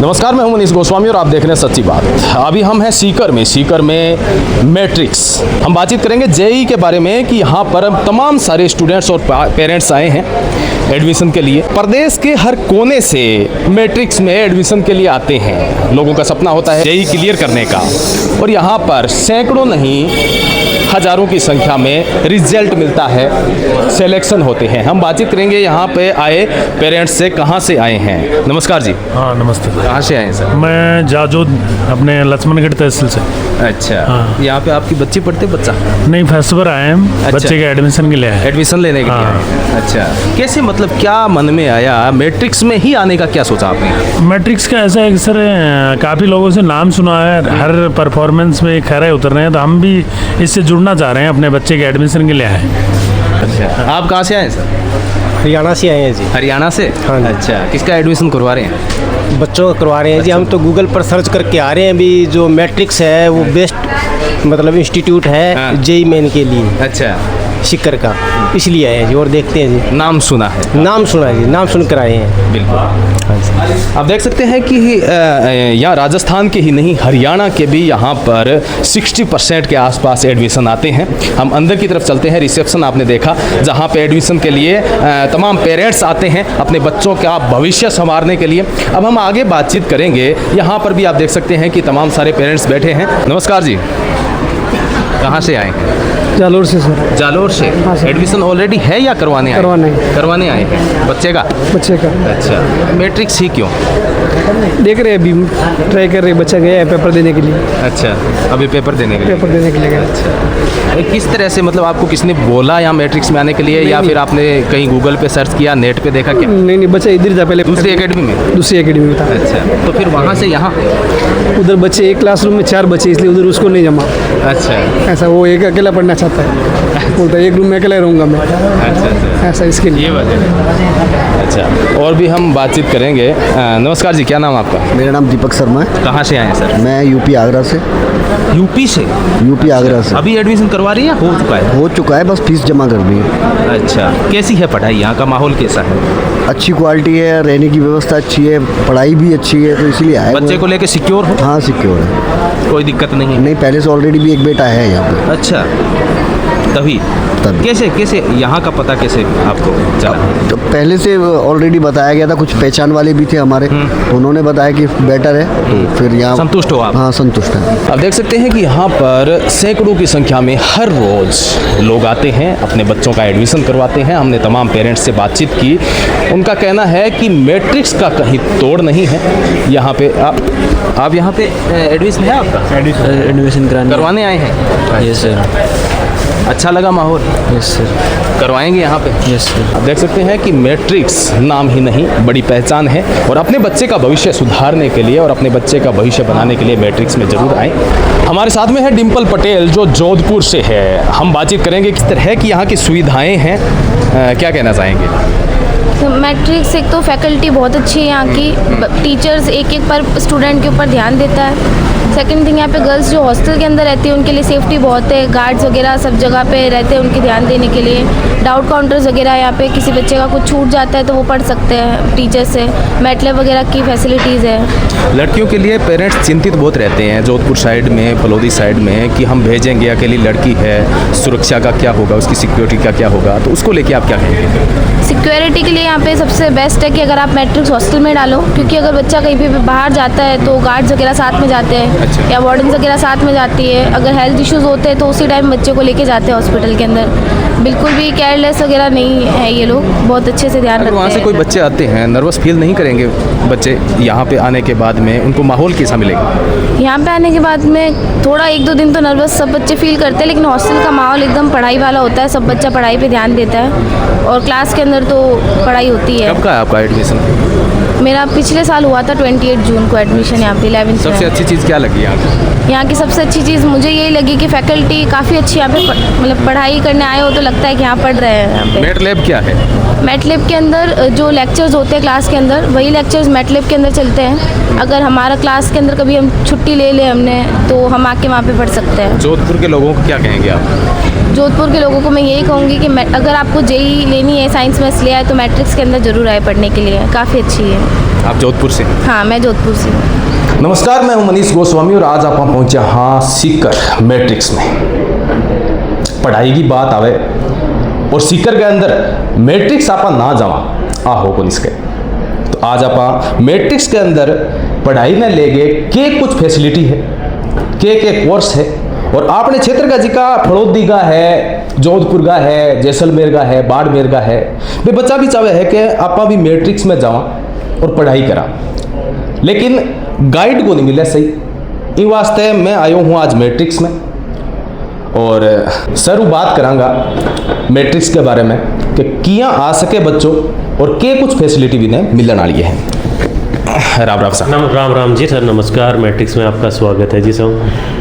नमस्कार, मैं हूं मनीष गोस्वामी और आप देख रहे हैं सच्ची बात। अभी हम हैं सीकर में मैट्रिक्स। हम बातचीत करेंगे जेईई के बारे में कि यहाँ पर तमाम सारे स्टूडेंट्स और पेरेंट्स आए हैं एडमिशन के लिए। प्रदेश के हर कोने से मैट्रिक्स में एडमिशन के लिए आते हैं। लोगों का सपना होता है जेईई क्लियर करने का, और यहाँ पर सैकड़ों नहीं हज़ारों की संख्या में रिजल्ट मिलता है, सिलेक्शन होते हैं। हम बातचीत करेंगे यहाँ पे आए पेरेंट्स से, कहाँ से आए हैं। नमस्कार जी। हाँ नमस्ते सर। कहाँ से आए हैं सर? मैं जाजोद अपने लक्ष्मणगढ़ तहसील से। अच्छा। हाँ। यहाँ पे आपकी बच्ची पढ़ते बच्चा? नहीं, फर्स्ट बार आए हम। अच्छा। बच्चे के एडमिशन के लिए आए। एडमिशन लेने के लिए हाँ। आए हैं। अच्छा, कैसे, मतलब क्या मन में आया, मैट्रिक्स में ही आने का क्या सोचा आपने? मैट्रिक्स का ऐसा है कि सर काफ़ी लोगों से नाम सुना है, हर परफॉर्मेंस में खरे उतर रहे हैं, तो हम भी इससे जुड़ना चाह रहे हैं, अपने बच्चे के एडमिशन के लिए आए। अच्छा, आप कहाँ से आए हैं सर? हरियाणा से आए हैं जी। हरियाणा से? हाँ जी। अच्छा, किसका एडमिशन करवा रहे हैं? बच्चों का करवा रहे हैं जी। हम तो गूगल पर सर्च करके आ रहे हैं। अभी जो मैट्रिक्स है वो बेस्ट मतलब इंस्टीट्यूट हाँ। है जेईई मेन के लिए, अच्छा, सीकर का, इसलिए आए हैं जी। और देखते हैं जी, नाम सुना है? नाम सुना है जी, नाम सुन कर आए हैं। बिल्कुल। आप देख सकते हैं कि यहाँ राजस्थान के ही नहीं, हरियाणा के भी यहाँ पर 60% के आसपास एडमिशन आते हैं। हम अंदर की तरफ चलते हैं। रिसेप्शन आपने देखा, जहाँ पे एडमिशन के लिए तमाम पेरेंट्स आते हैं अपने बच्चों का भविष्य संवारने के लिए। अब हम आगे बातचीत करेंगे। यहाँ पर भी आप देख सकते हैं कि तमाम सारे पेरेंट्स बैठे हैं। नमस्कार जी, कहाँ से आए हैं? जालोर से सर। जालोर से? हाँ सर। एडमिशन ऑलरेडी है या करवाने आए? करवाने आए हैं बच्चे का? बच्चे का अच्छा, मैट्रिक्स ही क्यों? देख रहे हैं, अभी ट्राई कर रहे हैं। बच्चा गया है पेपर देने के लिए। अच्छा, अभी पेपर देने के लिए? पेपर देने के लिए गया। अच्छा, किस तरह से, मतलब आपको किसने बोला यहाँ मैट्रिक्स में आने के लिए, या फिर आपने कहीं गूगल पे सर्च किया, नेट पे देखा क्या? नहीं, बच्चा इधर था पहले, दूसरी एकेडमी में? दूसरी एकेडमी में था। अच्छा, तो फिर वहाँ से यहाँ? उधर बच्चे एक क्लासरूम में 4 बच्चे, इसलिए उधर उसको नहीं जमा। अच्छा ऐसा वो एक अकेला पढ़ना चाहता है, बोलता है एक रूम में अकेला रहूँगा मैं। अच्छा, ऐसा इसके लिए। ये वजह है। अच्छा, और भी हम बातचीत करेंगे। नमस्कार जी, क्या नाम आपका? मेरा नाम दीपक शर्मा है। कहाँ से आए हैं सर? मैं यूपी आगरा से। यूपी से? यूपी आगरा से। अभी एडमिशन करवा रही है, हो चुका है? हो चुका है, बस फीस जमा करनी है। अच्छा, कैसी है पढ़ाई, यहाँ का माहौल कैसा है? अच्छी क्वालिटी है, रहने की व्यवस्था अच्छी है, पढ़ाई भी अच्छी है, तो इसलिए आए। बच्चे को लेके सिक्योर हो? हाँ सिक्योर है, कोई दिक्कत नहीं है? नहीं पहले से ऑलरेडी भी एक बेटा है यहाँ पे। अच्छा, तभी कैसे यहाँ का पता कैसे आपको चला? तो पहले से ऑलरेडी बताया गया था, कुछ पहचान वाले भी थे हमारे, तो उन्होंने बताया कि बेटर है, तो फिर यहाँ संतुष्ट हो आप? हाँ संतुष्ट है। आप देख सकते हैं कि यहाँ पर सैकड़ों की संख्या में हर रोज़ लोग आते हैं, अपने बच्चों का एडमिशन करवाते हैं। हमने तमाम पेरेंट्स से बातचीत की। उनका कहना है कि मैट्रिक्स का कहीं तोड़ नहीं है यहाँ पे। आप यहाँ पे एडमिशन है आपका? एडमिशन करवाने आए हैं? Yes sir. अच्छा लगा माहौल? Yes sir. करवाएंगे यहाँ पे? Yes sir. आप देख सकते हैं कि मैट्रिक्स नाम ही नहीं, बड़ी पहचान है, और अपने बच्चे का भविष्य सुधारने के लिए और अपने बच्चे का भविष्य बनाने के लिए मैट्रिक्स में ज़रूर आएँ। हमारे साथ में है डिम्पल पटेल, जो जोधपुर से है। हम बातचीत करेंगे किस तरह की यहाँ की सुविधाएँ हैं, क्या कहना चाहेंगे? मैट्रिक्स एक तो फैकल्टी बहुत अच्छी है यहाँ की, टीचर्स एक पर स्टूडेंट के ऊपर ध्यान देता है। सेकंड थिंग, यहाँ पे गर्ल्स जो हॉस्टल के अंदर रहती है उनके लिए सेफ्टी बहुत है, गार्ड्स वगैरह सब जगह पे रहते हैं उनकी ध्यान देने के लिए। डाउट काउंटर्स वगैरह यहाँ पे, किसी बच्चे का कुछ छूट जाता है तो वो पढ़ सकते हैं टीचर से। मैटलैब वगैरह की फैसिलिटीज़ है। लड़कियों के लिए पेरेंट्स चिंतित बहुत रहते हैं जोधपुर साइड में, फलोदी साइड में, कि हम भेजेंगे, अकेली लड़की है, सुरक्षा का क्या होगा, उसकी सिक्योरिटी का क्या होगा, तो उसको लेके आप क्या कहेंगे? सिक्योरिटी के लिए यहाँ पे सबसे बेस्ट है कि अगर आप मैट्रिक्स हॉस्टल में डालो, क्योंकि अगर बच्चा कहीं भी बाहर जाता है तो गार्ड्स वगैरह साथ में जाते हैं। अच्छा। या वार्डन वगैरह साथ में जाती है। अगर हेल्थ इश्यूज़ होते हैं तो उसी टाइम बच्चे को लेके जाते हैं हॉस्पिटल के अंदर। बिल्कुल भी केयरलेस वगैरह नहीं है, ये लोग बहुत अच्छे से ध्यान रखते हैं। वहाँ से कोई बच्चे आते हैं, नर्वस फील नहीं करेंगे बच्चे यहाँ पे आने के बाद में? उनको माहौल कैसा मिलेगा यहाँ पे आने के बाद में? थोड़ा 1-2 दिन तो नर्वस सब बच्चे फील करते हैं, लेकिन हॉस्टल का माहौल एकदम पढ़ाई वाला होता है। सब बच्चा पढ़ाई पे ध्यान देता है और क्लास के अंदर तो पढ़ाई होती है। कब का है आपका एडमिशन? मेरा पिछले साल हुआ था 28 जून को एडमिशन यहाँ पे 11th सबसे में। अच्छी चीज़ क्या लगी यहाँ की सबसे अच्छी चीज़ मुझे यही लगी कि फैकल्टी काफ़ी अच्छी यहाँ पे मतलब पढ़ाई करने आए हो तो लगता है कि यहाँ पढ़ रहे हैं। यहाँ पे मैटलैब क्या है? मैटलैब के अंदर जो लेक्चर्स होते हैं क्लास के अंदर, वही लेक्चर्स मैटलैब के अंदर चलते हैं। अगर हमारा क्लास के अंदर कभी हम छुट्टी ले लें हमने, तो हम आके वहाँ पे पढ़ सकते हैं। जोधपुर के लोगों को क्या कहेंगे आप? जोधपुर के लोगों को मैं यही कहूँगी कि अगर आपको जेई लेनी है, साइंस में इसलिए आए तो मैट्रिक्स के अंदर ज़रूर आए पढ़ने के लिए, काफ़ी अच्छी है। आप जोधपुर से? हाँ, मैं जोधपुर से हूँ। नमस्कार, मैं हूं मनीष गोस्वामी और आज आप पहुंचे हाँ सीकर मैट्रिक्स में। पढ़ाई की बात आवे और सीकर के अंदर मैट्रिक्स आप ना जावा हो को निसके, तो आज आप मैट्रिक्स के अंदर पढ़ाई में ले गए के कुछ फैसिलिटी है, के कोर्स है, और आपने क्षेत्र का जिका फड़ौदी का है, जोधपुर का है, जैसलमेर का है, बाड़मेर का है, वे बच्चा भी चाहे है कि आप भी मैट्रिक्स में जावा और पढ़ाई करा, लेकिन गाइड को नहीं मिला सही। इन वास्ते मैं आयो हूँ आज मैट्रिक्स में और सर बात करांगा मैट्रिक्स के बारे में कि किया आ सके बच्चों और के कुछ फैसिलिटी भी ने मिलने वाली है। राम राम सर। राम जी सर, नमस्कार। मैट्रिक्स में आपका स्वागत है जी सर।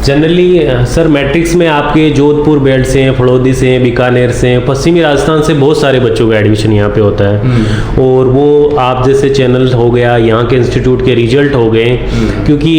जनरली सर मैट्रिक्स में आपके जोधपुर बेल्ट से हैं, फड़ौदी से हैं, बीकानेर से हैं, पश्चिमी राजस्थान से बहुत सारे बच्चों का एडमिशन यहाँ पे होता है। और वो आप जैसे चैनल हो गया, यहाँ के इंस्टीट्यूट के रिजल्ट हो गए, क्योंकि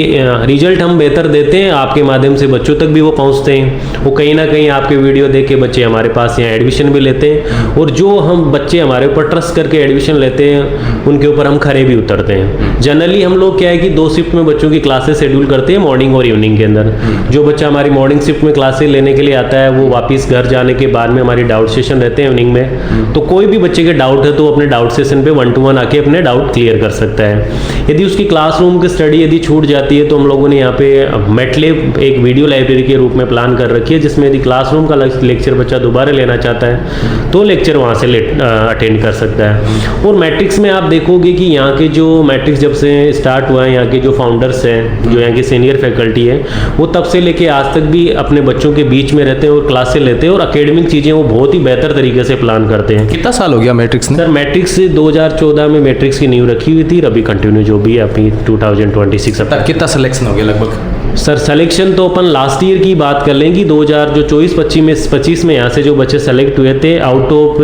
रिजल्ट हम बेहतर देते हैं, आपके माध्यम से बच्चों तक भी वो पहुँचते हैं। वो कहीं ना कहीं आपके वीडियो देख के बच्चे हमारे पास यहाँ एडमिशन भी लेते हैं, और जो हम बच्चे हमारे ऊपर ट्रस्ट करके एडमिशन लेते हैं उनके ऊपर हम खरे भी उतरते हैं। जनरली हम लोग क्या है कि 2 शिफ्ट में बच्चों की क्लासेस शेड्यूल करते हैं, मॉर्निंग और इवनिंग के अंदर। जो बच्चा हमारी मॉर्निंग शिफ्ट में क्लासेस लेने के लिए आता है वो वापस घर जाने के बाद में हमारी डाउट सेशन रहते हैं इवनिंग में, तो कोई भी बच्चे के डाउट है तो अपने डाउट सेशन पे 1-to-1 आके अपने डाउट क्लियर कर सकता है। यदि उसकी क्लासरूम की स्टडी यदि छूट जाती है तो हम लोगों ने यहाँ पे मेटलेब एक वीडियो लाइब्रेरी के रूप में प्लान कर रखी है, जिसमें यदि क्लासरूम का लेक्चर बच्चा दोबारा लेना चाहता है तो लेक्चर वहाँ से अटेंड कर सकता है। और मैट्रिक्स में आप देखोगे कि यहाँ के जो मैट्रिक्स जब से स्टार्ट हुआ है, यहाँ के जो फाउंडर्स हैं, जो यहाँ के सीनियर फैकल्टी है, वो तब से लेके आज तक भी अपने बच्चों के बीच में रहते हैं और क्लासें लेते हैं, और एकेडमिक चीज़ें वो बहुत ही बेहतर तरीके से प्लान करते हैं। कितना साल हो गया मैट्रिक्स ने? सर मैट्रिक्स 2014 में मैट्रिक्स की नींव रखी हुई थी, अभी कंटिन्यू जो भी है अभी 2026 अब तक। कितना सिलेक्शन हो गया लगभग? सर सिलेक्शन तो अपन लास्ट ईयर की बात कर लें कि 2024-25 में यहाँ से जो बच्चे सेलेक्ट हुए थे, आउट ऑफ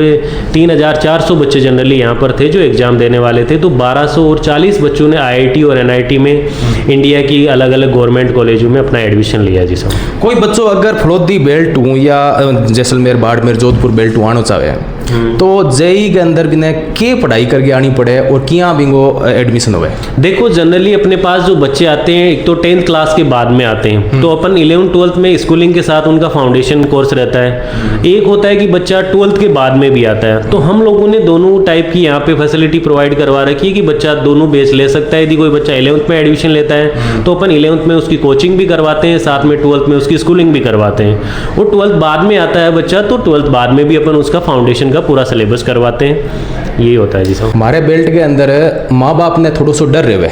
3400 बच्चे जनरली यहाँ पर थे जो एग्ज़ाम देने वाले थे, तो 1240 बच्चों ने IIT और NIT में इंडिया की अलग अलग गवर्नमेंट कॉलेजों में अपना एडमिशन लिया जी सर। कोई बच्चों अगर फड़ौदी बेल्ट हूँ या जैसलमेर, बाड़मेर, जोधपुर बेल्ट हूँ आना चाहे तो जेई के अंदर भी ने के पढ़ाई करके आनी पड़े और क्या भी वो एडमिशन हुए? देखो जनरली अपने पास जो बच्चे आते हैं एक तो 10th क्लास के बाद में आते हैं, तो अपन 11th-12th में स्कूलिंग के साथ उनका फाउंडेशन कोर्स रहता है। एक होता है कि बच्चा 12th के बाद में भी आता है, तो हम लोगों ने दोनों टाइप की यहाँ पे फैसिलिटी प्रोवाइड करवा रखी है कि बच्चा दोनों बेस ले सकता है। यदि कोई बच्चा 11th में एडमिशन लेता है तो अपन 11th में उसकी कोचिंग भी करवाते हैं, साथ में 12th में उसकी स्कूलिंग भी करवाते हैं। और 12th बाद में आता है बच्चा तो 12th बाद में भी अपन उसका फाउंडेशन का पूरा सिलेबस करवाते हैं। यही होता है जी सर। हमारे बेल्ट के अंदर माँ बाप ने थोड़ा सो डर रहे हुए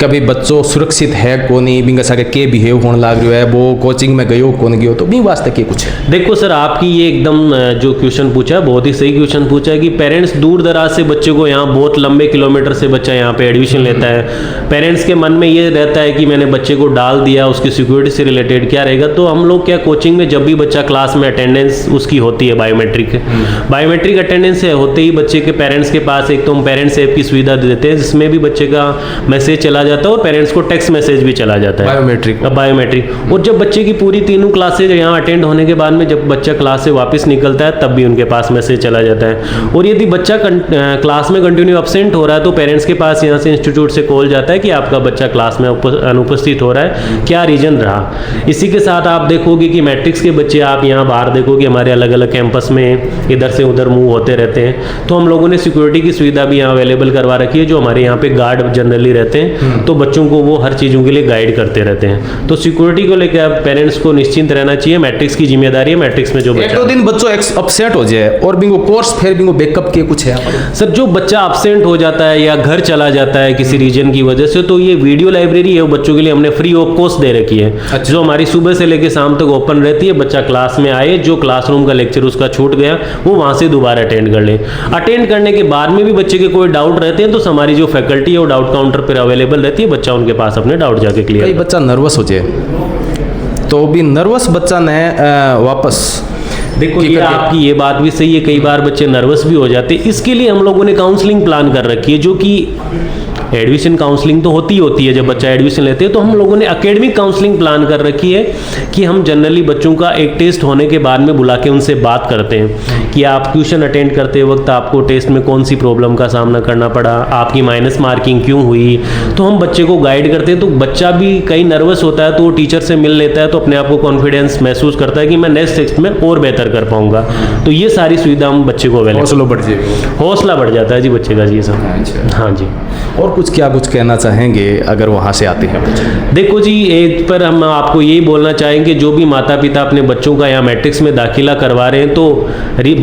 कभी बच्चों सुरक्षित है को नहीं बिंगा सारे के बिहेव होने लग रही है, वो कोचिंग में गयो कौन गयो, तो भी वास्ते के कुछ है? देखो सर आपकी ये एकदम जो क्वेश्चन पूछा बहुत ही सही क्वेश्चन पूछा है कि पेरेंट्स दूर दराज से बच्चे को यहाँ बहुत लंबे किलोमीटर से बच्चा यहाँ पे एडमिशन लेता है। पेरेंट्स के मन में ये रहता है कि मैंने बच्चे को डाल दिया, उसकी सिक्योरिटी से रिलेटेड क्या रहेगा। तो हम लोग क्या कोचिंग में जब भी बच्चा क्लास में अटेंडेंस उसकी होती है बायोमेट्रिक अटेंडेंस होते ही बच्चे के पेरेंट्स के पास एक तो हम पेरेंट्स ऐप की सुविधा देते हैं, जिसमें भी बच्चे का मैसेज चला जाता है और पेरेंट्स को टेक्स्ट मैसेज भी चला जाता है बायोमेट्रिक। और जब बच्चे की पूरी तीनों क्लासेज यहाँ अटेंड होने के बाद में जब बच्चा क्लास से वापस निकलता है तब भी उनके पास मैसेज चला जाता है। और यदि बच्चा क्लास में कंटिन्यू एब्सेंट हो रहा है तो पेरेंट्स के पास यहाँ से इंस्टीट्यूट से कॉल जाता है कि आपका बच्चा क्लास में अनुपस्थित हो रहा है, क्या रीजन रहा। इसी के साथ आप देखोगे कि मैट्रिक्स के बच्चे आप यहाँ बाहर देखोगे हमारे अलग अलग कैंपस में इधर से उधर मूव होते रहते हैं, तो हम लोगों ने सिक्योरिटी की सुविधा भी यहाँ अवेलेबल करवा रखी है। जो हमारे यहाँ पे गार्ड जनरली रहते हैं तो बच्चों को वो हर चीज़ों के लिए गाइड करते रहते हैं। तो सिक्योरिटी को लेकर पेरेंट्स को निश्चिंत रहना चाहिए, मैट्रिक्स की जिम्मेदारी है। मैट्रिक्स में जो एक दो दिन बच्चों अपसेट हो जाए और बिंगो कोर्स फिर बिंगो बैकअप के कुछ है? सर जो बच्चा अपसेंट हो जाता है या घर चला जाता है किसी रीजन की वजह से, तो ये वीडियो लाइब्रेरी है वो बच्चों के लिए हमने फ्री ऑफ कॉस्ट दे रखी है। अच्छा। जो हमारी सुबह से लेकर शाम तक ओपन रहती है, बच्चा क्लास में आए, जो क्लासरूम का लेक्चर उसका छूट गया वो वहाँ से दोबारा अटेंड कर ले। अटेंड करने के बाद में भी बच्चे के कोई डाउट रहते हैं तो हमारी जो फैकल्टी है वो डाउट काउंटर पर अवेलेबल रहती है, बच्चा उनके पास अपने डाउट जाके क्लियर। कई बच्चा नर्वस हो जाए तो भी नर्वस बच्चा ने वापस देखो ये आपकी ये बात भी सही है, कई बार बच्चे नर्वस भी हो जाते हैं। इसके लिए हम लोगों ने काउंसलिंग प्लान कर रखी है जो कि एडमिशन काउंसलिंग तो होती है जब बच्चा एडमिशन लेते हैं, तो हम लोगों ने एकेडमिक काउंसलिंग प्लान कर रखी है कि हम जनरली बच्चों का एक टेस्ट होने के बाद में बुला के उनसे बात करते हैं कि आप ट्यूशन अटेंड करते वक्त आपको टेस्ट में कौन सी प्रॉब्लम का सामना करना पड़ा, आपकी माइनस मार्किंग क्यों हुई, तो हम बच्चे को गाइड करते हैं। तो बच्चा भी कई नर्वस होता है तो वो टीचर से मिल लेता है, तो अपने आप को कॉन्फिडेंस महसूस करता है कि मैं नेक्स्ट टेस्ट में और बेहतर कर पाऊंगा। तो ये सारी सुविधा हम बच्चे को हौसला बढ़ जाता है जी बच्चे का जी सब। हाँ जी। और क्या कुछ कहना चाहेंगे अगर वहाँ से आते हैं बच्चे? देखो जी, एक पर हम आपको यही बोलना चाहेंगे, जो भी माता पिता अपने बच्चों का यहाँ मैट्रिक्स में दाखिला करवा रहे हैं, तो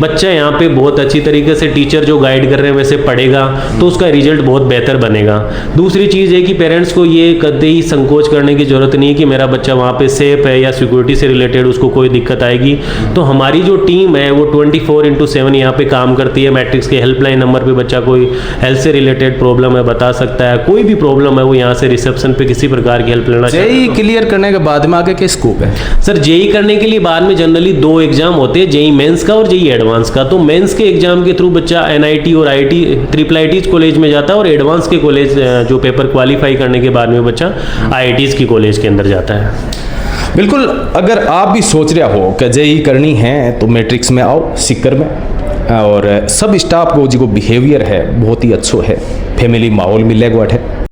बच्चा यहाँ पे बहुत अच्छी तरीके से टीचर जो गाइड कर रहे हैं वैसे पढ़ेगा तो उसका रिजल्ट बहुत बेहतर बनेगा। दूसरी चीज़ है कि पेरेंट्स को ये कभी ही संकोच करने की ज़रूरत नहीं है कि मेरा बच्चा वहाँ पे सेफ है या सिक्योरिटी से रिलेटेड उसको कोई दिक्कत आएगी। तो हमारी जो टीम है वो 24/7 यहाँ पे काम करती है। मैट्रिक्स के हेल्पलाइन नंबर पे बच्चा कोई हेल्थ से रिलेटेड प्रॉब्लम है बता सकता है, कोई भी प्रॉब्लम है वो यहाँ से रिसेप्शन पे किसी प्रकार की हेल्प लेना चाहिए। जेई क्लियर करने के बाद में आगे क्या स्कोप है? सर जेई करने के लिए बाद में जनरली 2 एग्जाम होते हैं, जेई मेंस का और जेई एडवांस का। तो मेंस के एग्जाम के थ्रू बच्चा एनआईटी और आईटी IITs कॉलेज में जाता है, और एडवांस के कॉलेज जो पेपर क्वालिफाई करने के बाद में बच्चा IITs की कॉलेज के अंदर जाता है। बिल्कुल, अगर आप भी सोच रहे हो कि जेई करनी है तो मैट्रिक्स में आओ सीकर में, और सब स्टाफ को जो बिहेवियर है बहुत ही अच्छो है, फैमिली माहौल मिलेगा है।